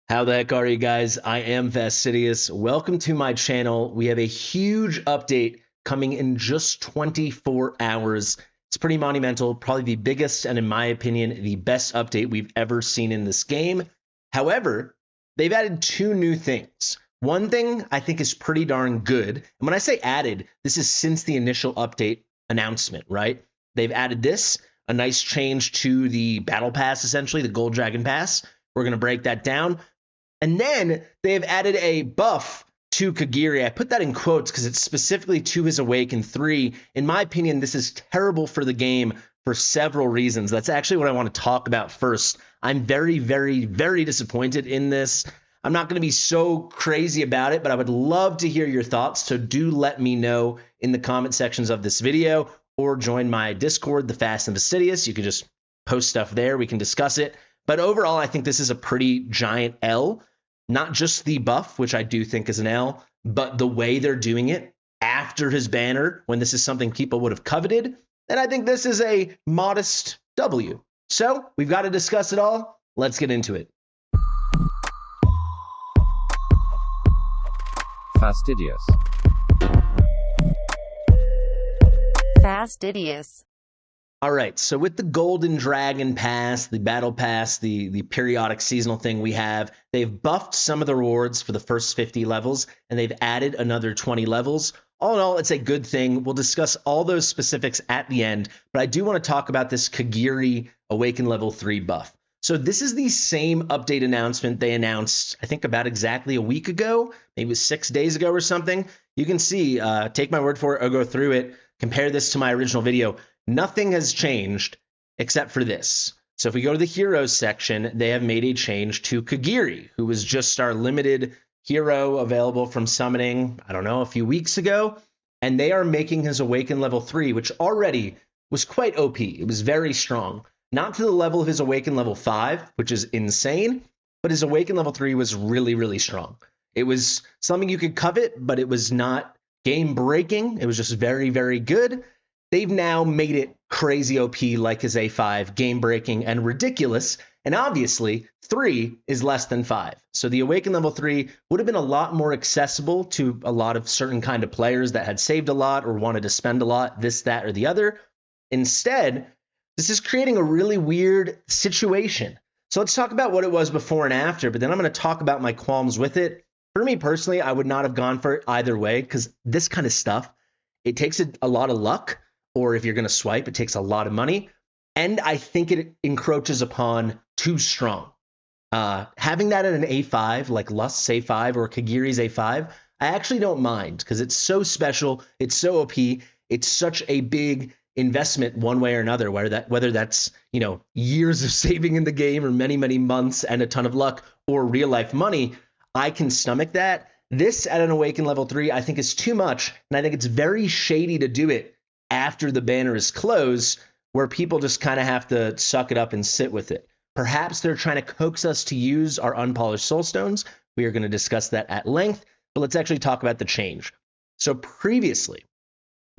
How the heck are you guys? I am Fastidious. Welcome to my channel. We have a huge update coming in just 24 hours. It's pretty monumental, probably the biggest and in my opinion, the best update we've ever seen in this game. However, they've added two new things. One thing I think is pretty darn good. And when I say added, this is since the initial update announcement, right? They've added this, a nice change to the battle pass, essentially, the Gold Dragon Pass. We're going to break that down. And then they've added a buff to Kagiri. I put that in quotes because it's specifically to his Awaken 3. In my opinion, this is terrible for the game for several reasons. That's actually what I want to talk about first. I'm very, very, very disappointed in this. I'm not going to be so crazy about it, but I would love to hear your thoughts. So do let me know in the comment sections of this video or join my Discord, the Fast and Fastidious. You can just post stuff there. We can discuss it. But overall, I think this is a pretty giant L. Not just the buff, which I do think is an L, but the way they're doing it after his banner, when this is something people would have coveted. And I think this is a modest W. So we've got to discuss it all. Let's get into it. Fastidious. Fastidious. All right, so with the Golden Dragon Pass, the Battle Pass, the periodic seasonal thing we have, they've buffed some of the rewards for the first 50 levels, and they've added another 20 levels. All in all, it's a good thing. We'll discuss all those specifics at the end, but I do want to talk about this Kagiri Awaken Level 3 buff. So this is the same update announcement they announced, I think, about exactly a week ago, maybe it was 6 days ago or something. You can see, take my word for it, I'll go through it, compare this to my original video. Nothing has changed except for this. So if we go to the heroes section, they have made a change to Kigiri, who was just our limited hero available from summoning, I don't know, a few weeks ago. And they are making his Awaken level 3, which already was quite OP. It was very strong. Not to the level of his Awaken level 5, which is insane, but his Awaken level 3 was really, really strong. It was something you could covet, but it was not game breaking. It was just very, very good. They've now made it crazy OP like his A5, game-breaking and ridiculous, and obviously 3 is less than 5. So the Awaken level 3 would have been a lot more accessible to a lot of certain kind of players that had saved a lot or wanted to spend a lot, this, that, or the other. Instead, this is creating a really weird situation. So let's talk about what it was before and after, but then I'm going to talk about my qualms with it. For me personally, I would not have gone for it either way because this kind of stuff, it takes a lot of luck. Or if you're going to swipe, it takes a lot of money. And I think it encroaches upon too strong. Having that at an A5, like Lust's A5 or Kagiri's A5, I actually don't mind because it's so special. It's so OP. It's such a big investment one way or another, whether that's, you know, years of saving in the game or many, many months and a ton of luck or real life money. I can stomach that. This at an Awaken level 3, I think is too much. And I think it's very shady to do it after the banner is closed, where people just kind of have to suck it up and sit with it. Perhaps they're trying to coax us to use our unpolished soulstones. We are going to discuss that at length, but let's actually talk about the change. So previously,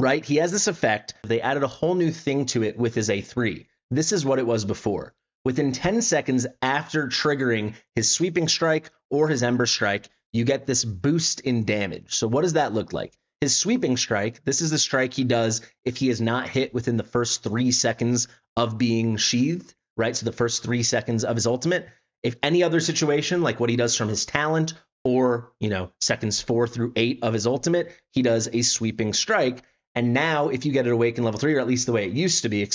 right, he has this effect. They added a whole new thing to it with his A3. This is what it was before. Within 10 seconds after triggering his sweeping strike or his ember strike, you get this boost in damage. So what does that look like? His sweeping strike, this is the strike he does if he is not hit within the first 3 seconds of being sheathed, right? So the first 3 seconds of his ultimate. If any other situation, like what he does from his talent or, you know, seconds 4 through 8 of his ultimate, he does a sweeping strike. And now if you get an Awaken level 3, or at least the way it used to be,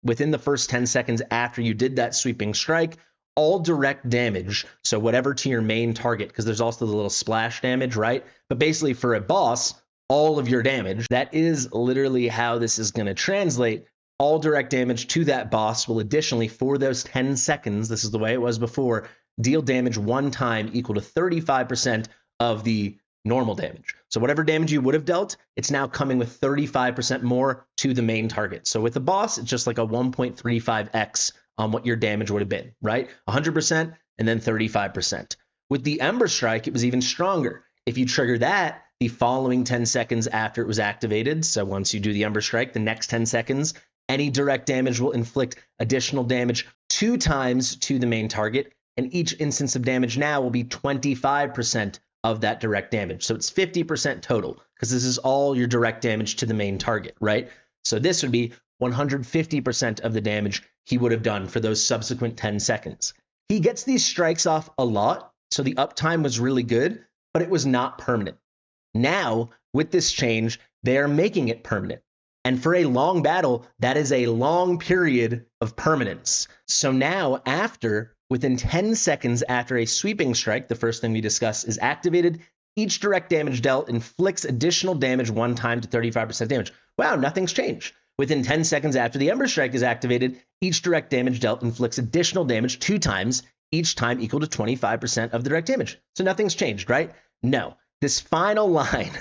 within the first 10 seconds after you did that sweeping strike, all direct damage, so whatever to your main target, because there's also the little splash damage, right? But basically for a boss, all of your damage, that is literally how this is going to translate. All direct damage to that boss will additionally, for those 10 seconds, this is the way it was before, deal damage one time equal to 35% of the normal damage. So whatever damage you would have dealt, it's now coming with 35% more to the main target. So with the boss, it's just like a 1.35x on what your damage would have been, right? 100% and then 35%. With the Ember Strike, it was even stronger. If you trigger that, the following 10 seconds after it was activated, so once you do the Ember Strike, the next 10 seconds, any direct damage will inflict additional damage 2 times to the main target and each instance of damage now will be 25% of that direct damage. So it's 50% total, because this is all your direct damage to the main target, right? So this would be 150% of the damage he would have done for those subsequent 10 seconds. He gets these strikes off a lot, so the uptime was really good, but it was not permanent. Now, with this change, they are making it permanent. And for a long battle, that is a long period of permanence. So now, within 10 seconds after a sweeping strike, the first thing we discuss is activated, each direct damage dealt inflicts additional damage one time to 35% damage. Wow, nothing's changed. Within 10 seconds after the Ember Strike is activated, each direct damage dealt inflicts additional damage 2 times, each time equal to 25% of the direct damage. So nothing's changed, right? No. This final line,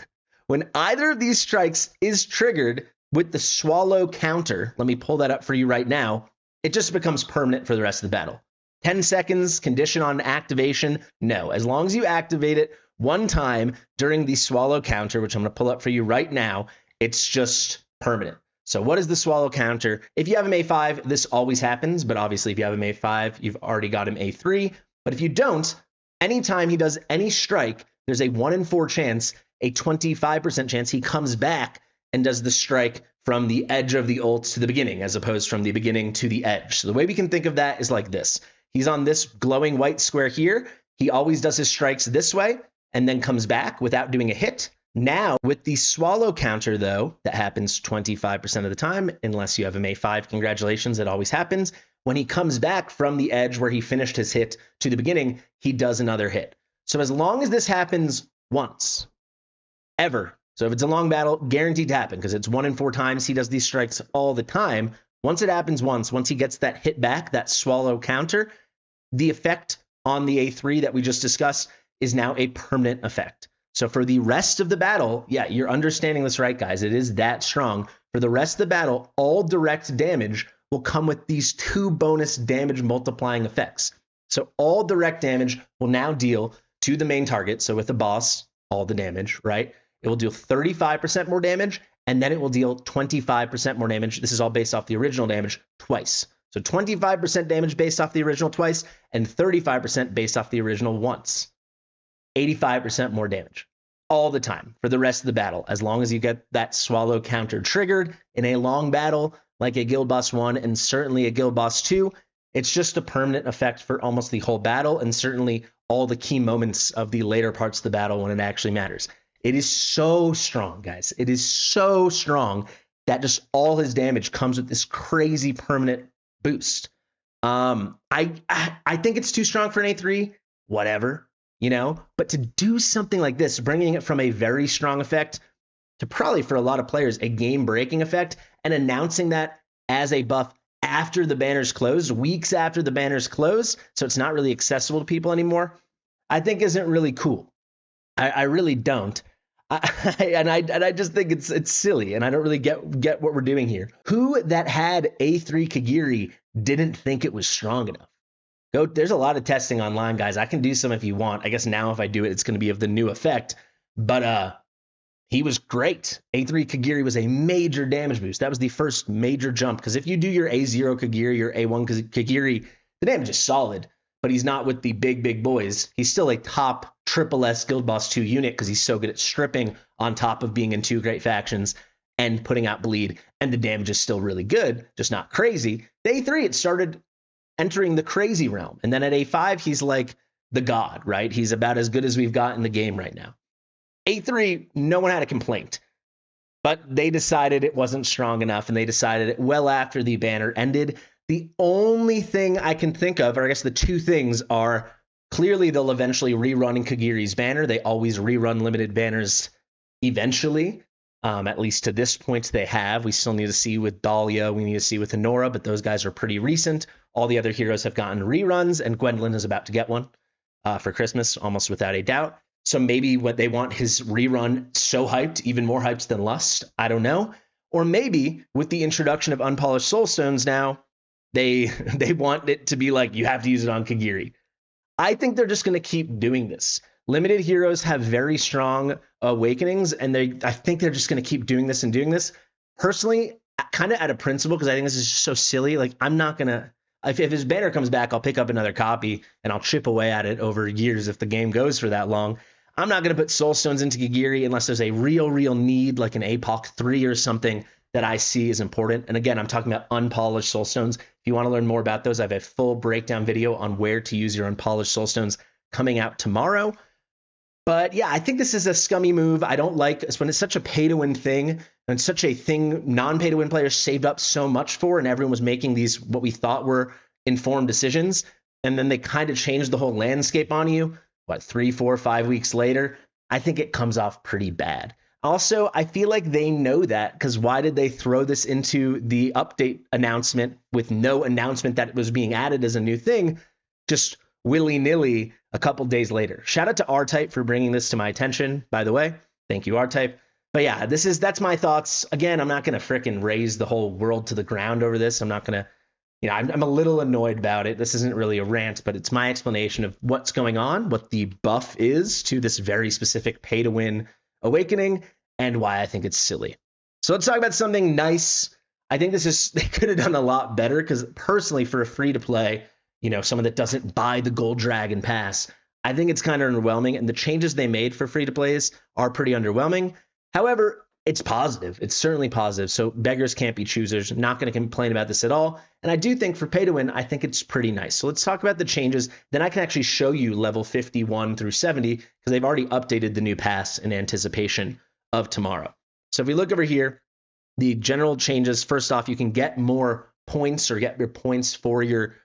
when either of these strikes is triggered with the swallow counter, let me pull that up for you right now, it just becomes permanent for the rest of the battle. 10 seconds, condition on activation, no. As long as you activate it one time during the swallow counter, which I'm going to pull up for you right now, it's just permanent. So what is the swallow counter? If you have him A5, this always happens, but obviously if you have him A5, you've already got him A3. But if you don't, anytime he does any strike, there's a 1 in 4 chance, a 25% chance he comes back and does the strike from the edge of the ult to the beginning, as opposed from the beginning to the edge. So the way we can think of that is like this. He's on this glowing white square here. He always does his strikes this way and then comes back without doing a hit. Now, with the swallow counter, though, that happens 25% of the time, unless you have him A5, congratulations, it always happens. When he comes back from the edge where he finished his hit to the beginning, he does another hit. So as long as this happens once, ever, so if it's a long battle, guaranteed to happen, because it's 1 in 4 times he does these strikes all the time. Once it happens once he gets that hit back, that swallow counter, the effect on the A3 that we just discussed is now a permanent effect. So for the rest of the battle, yeah, you're understanding this right, guys. It is that strong. For the rest of the battle, all direct damage will come with these 2 bonus damage multiplying effects. So all direct damage will now deal to the main target. So with the boss, all the damage, right? It will deal 35% more damage, and then it will deal 25% more damage. This is all based off the original damage twice. So 25% damage based off the original twice, and 35% based off the original once. 85% more damage all the time for the rest of the battle, as long as you get that swallow counter triggered in a long battle like a Guild Boss 1 and certainly a Guild Boss 2. It's just a permanent effect for almost the whole battle, and certainly all the key moments of the later parts of the battle when it actually matters. It is so strong, guys. It is so strong that just all his damage comes with this crazy permanent boost. I think it's too strong for an A3. Whatever. But to do something like this, bringing it from a very strong effect to probably for a lot of players, a game-breaking effect, and announcing that as a buff after the banners close, weeks after the banners close, so it's not really accessible to people anymore, I think isn't really cool. I really don't. I just think it's silly, and I don't really get what we're doing here. Who that had A3 Kagiri didn't think it was strong enough? There's a lot of testing online, guys. I can do some if you want. I guess now if I do it, it's going to be of the new effect. But he was great. A3 Kagiri was a major damage boost. That was the first major jump. Because if you do your A0 Kagiri or A1 Kagiri, the damage is solid. But he's not with the big boys. He's still a top triple S Guild Boss 2 unit because he's so good at stripping on top of being in 2 great factions and putting out bleed. And the damage is still really good, just not crazy. The A3, it started entering the crazy realm. And then at A5, he's like the god, right? He's about as good as we've got in the game right now. A3, no one had a complaint, but they decided it wasn't strong enough, and they decided it well after the banner ended. The only thing I can think of, or I guess the 2 things are, clearly they'll eventually rerun Kagiri's banner. They always rerun limited banners eventually. At least to this point they have. We still need to see with Dahlia, we need to see with Honora, but those guys are pretty recent. All the other heroes have gotten reruns, and Gwendolyn is about to get one for Christmas, almost without a doubt. So maybe what they want his rerun so hyped, even more hyped than Lust, I don't know. Or maybe with the introduction of Unpolished Soulstones now, they want it to be like, you have to use it on Kagiri. I think they're just going to keep doing this. Limited heroes have very strong awakenings, and I think they're just going to keep doing this and doing this. Personally, kind of out of principle, because I think this is just so silly. Like, I'm not going to if his banner comes back, I'll pick up another copy and I'll chip away at it over years if the game goes for that long. I'm not going to put soul stones into Kigiri unless there's a real need, like an APOC 3 or something that I see is important. And again, I'm talking about unpolished soul stones. If you want to learn more about those, I have a full breakdown video on where to use your unpolished soul stones coming out tomorrow. But yeah, I think this is a scummy move. I don't like when it's such a pay-to-win thing, and such a thing non-pay-to-win players saved up so much for, and everyone was making these what we thought were informed decisions, and then they kind of changed the whole landscape on you, 3, 4, 5 weeks later. I think it comes off pretty bad. Also, I feel like they know that, because why did they throw this into the update announcement with no announcement that it was being added as a new thing, just willy-nilly a couple days later? Shout out to R-Type for bringing this to my attention, by the way. Thank you, R-Type. But yeah, that's my thoughts. Again, I'm not going to fricking raise the whole world to the ground over this. I'm not going to, I'm a little annoyed about it. This isn't really a rant, but it's my explanation of what's going on, what the buff is to this very specific pay-to-win awakening, and why I think it's silly. So let's talk about something nice. I think they could have done a lot better, because personally, for a free-to-play, someone that doesn't buy the Gold Dragon Pass, I think it's kind of underwhelming, and the changes they made for free-to-plays are pretty underwhelming. However, it's positive. It's certainly positive. So beggars can't be choosers. I'm not going to complain about this at all. And I do think for pay-to-win, I think it's pretty nice. So let's talk about the changes. Then I can actually show you level 51 through 70, because they've already updated the new pass in anticipation of tomorrow. So if we look over here, the general changes, first off, you can get more points, or get your points for your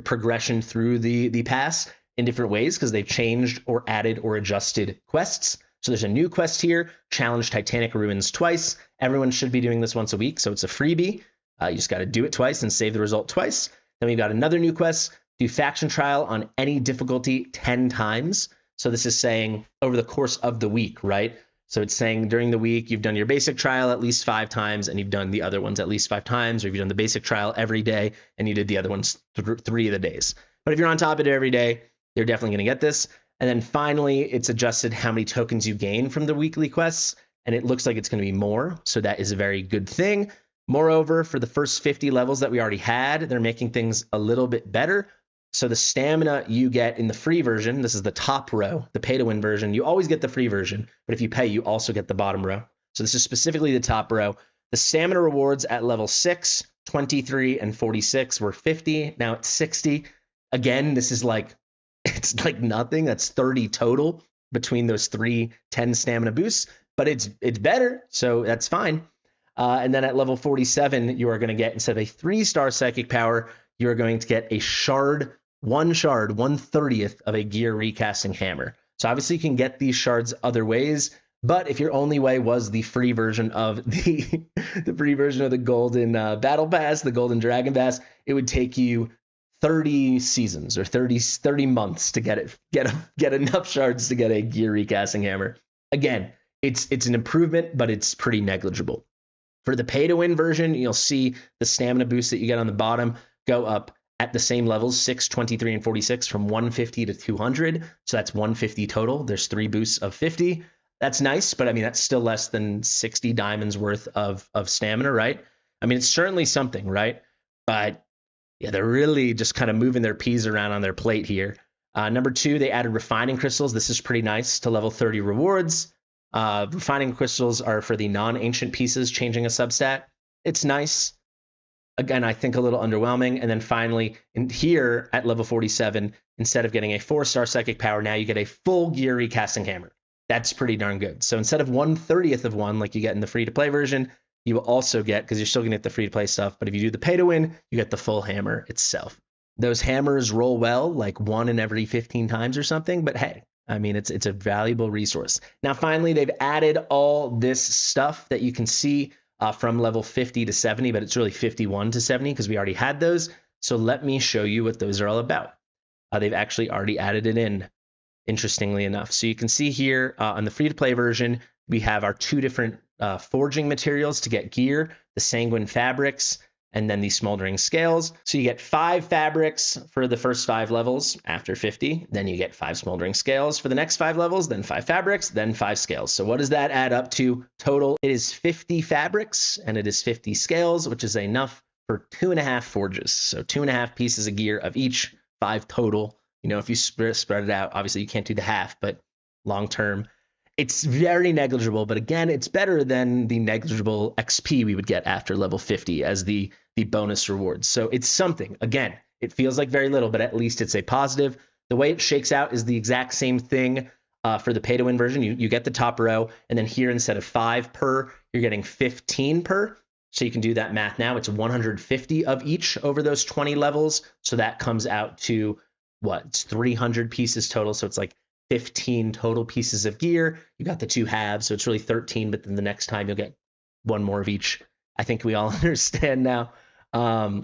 progression through the pass in different ways, because they've changed or added or adjusted quests. So there's a new quest here, Challenge Titanic Ruins twice. Everyone should be doing this once a week, so it's a freebie. You just got to do it twice and save the result twice. Then we've got another new quest, do faction trial on any difficulty 10 times. So this is saying over the course of the week, right? So it's saying during the week, you've done your basic trial at least 5 times, and you've done the other ones at least 5 times, or you've done the basic trial every day, and you did the other ones 3 of the days. But if you're on top of it every day, you're definitely going to get this. And then finally, it's adjusted how many tokens you gain from the weekly quests, and it looks like it's going to be more. So that is a very good thing. Moreover, for the first 50 levels that we already had, they're making things a little bit better. So the stamina you get in the free version, this is the top row, the pay-to-win version. You always get the free version, but if you pay, you also get the bottom row. So this is specifically the top row. The stamina rewards at level 6, 23, and 46 were 50. Now it's 60. Again, this is it's like nothing. That's 30 total between those 3 10 stamina boosts, but it's better, so that's fine. And then at level 47, you are going to get, instead of a 3-star psychic power, you are going to get a shard, 1/30th of a gear recasting hammer. So obviously you can get these shards other ways, but if your only way was the free version of the free version of the golden battle pass, the golden dragon pass, it would take you 30 seasons or 30 months to get enough shards to get a gear recasting hammer. Again, it's an improvement, but it's pretty negligible. For the pay-to-win version, you'll see the stamina boost that you get on the bottom go up at the same levels, 6, 23, and 46, from 150 to 200. So that's 150 total. There's 3 boosts of 50. That's nice, but I mean, that's still less than 60 diamonds worth of stamina, right? I mean, it's certainly something, right? But yeah, they're really just kind of moving their peas around on their plate here. Number 2, they added refining crystals. This is pretty nice to level 30 rewards. Refining crystals are for the non-ancient pieces, changing a substat. It's nice. Again, I think a little underwhelming. And then finally, in here at level 47, instead of getting a 4-star psychic power, now you get a full gear recasting hammer. That's pretty darn good. So instead of 1/30th of one, like you get in the free-to-play version, you will also get, because you're still going to get the free-to-play stuff, but if you do the pay-to-win, you get the full hammer itself. Those hammers roll well, like 1 in every 15 times or something, but hey, I mean, it's a valuable resource. Now, finally, they've added all this stuff that you can see from level 50 to 70, but it's really 51 to 70 because we already had those. So let me show you what those are all about. They've actually already added it in, interestingly enough. So you can see here on the free-to-play version, we have our 2 different forging materials to get gear, the sanguine fabrics, and then the smoldering scales. So you get 5 fabrics for the first 5 levels after 50. Then you get 5 smoldering scales for the next 5 levels, then 5 fabrics, then 5 scales. So what does that add up to total? It is 50 fabrics and it is 50 scales, which is enough for 2.5 forges. So 2.5 pieces of gear of each, 5 total. You know, if you spread it out, obviously you can't do the half, but long term, it's very negligible. But again, it's better than the negligible XP we would get after level 50 as the bonus rewards. So it's something. Again, it feels like very little, but at least it's a positive. The way it shakes out is the exact same thing for the pay-to-win version. You get the top row, and then here instead of 5 per, you're getting 15 per. So you can do that math now. It's 150 of each over those 20 levels. So that comes out to what? It's 300 pieces total. So it's like 15 total pieces of gear. You got the 2 halves, so it's really 13, but then the next time you'll get 1 more of each. I think we all understand now.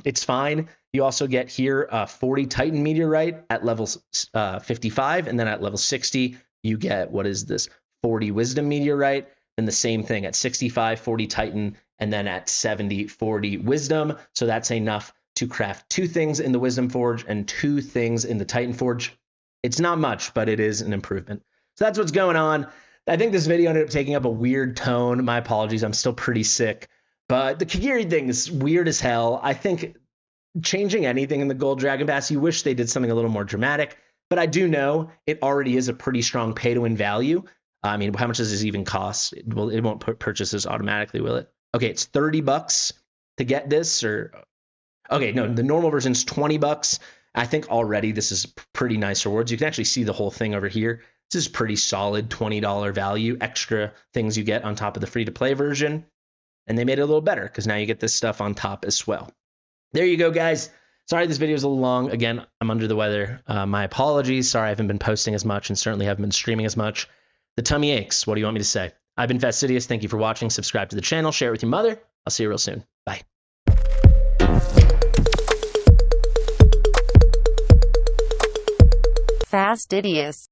It's fine. You also get here 40 Titan Meteorite at level 55, and then at level 60, you get, what is this, 40 Wisdom Meteorite, and the same thing at 65, 40 Titan, and then at 70, 40 Wisdom. So that's enough to craft 2 things in the Wisdom Forge and 2 things in the Titan Forge. It's not much, but it is an improvement. So that's what's going on. I think this video ended up taking up a weird tone. My apologies. I'm still pretty sick. But the Kigiri thing is weird as hell. I think changing anything in the Gold Dragon Pass, you wish they did something a little more dramatic. But I do know it already is a pretty strong pay-to-win value. I mean, how much does this even cost? It won't purchase this automatically, will it? Okay, it's $30 to get this, or okay, no, the normal version's $20. I think already this is pretty nice rewards. You can actually see the whole thing over here. This is pretty solid $20 value, extra things you get on top of the free-to-play version. And they made it a little better because now you get this stuff on top as well. There you go, guys. Sorry this video is a little long. Again, I'm under the weather. My apologies. Sorry I haven't been posting as much and certainly haven't been streaming as much. The tummy aches. What do you want me to say? I've been Fastidious. Thank you for watching. Subscribe to the channel. Share it with your mother. I'll see you real soon. Bye. Fastidious.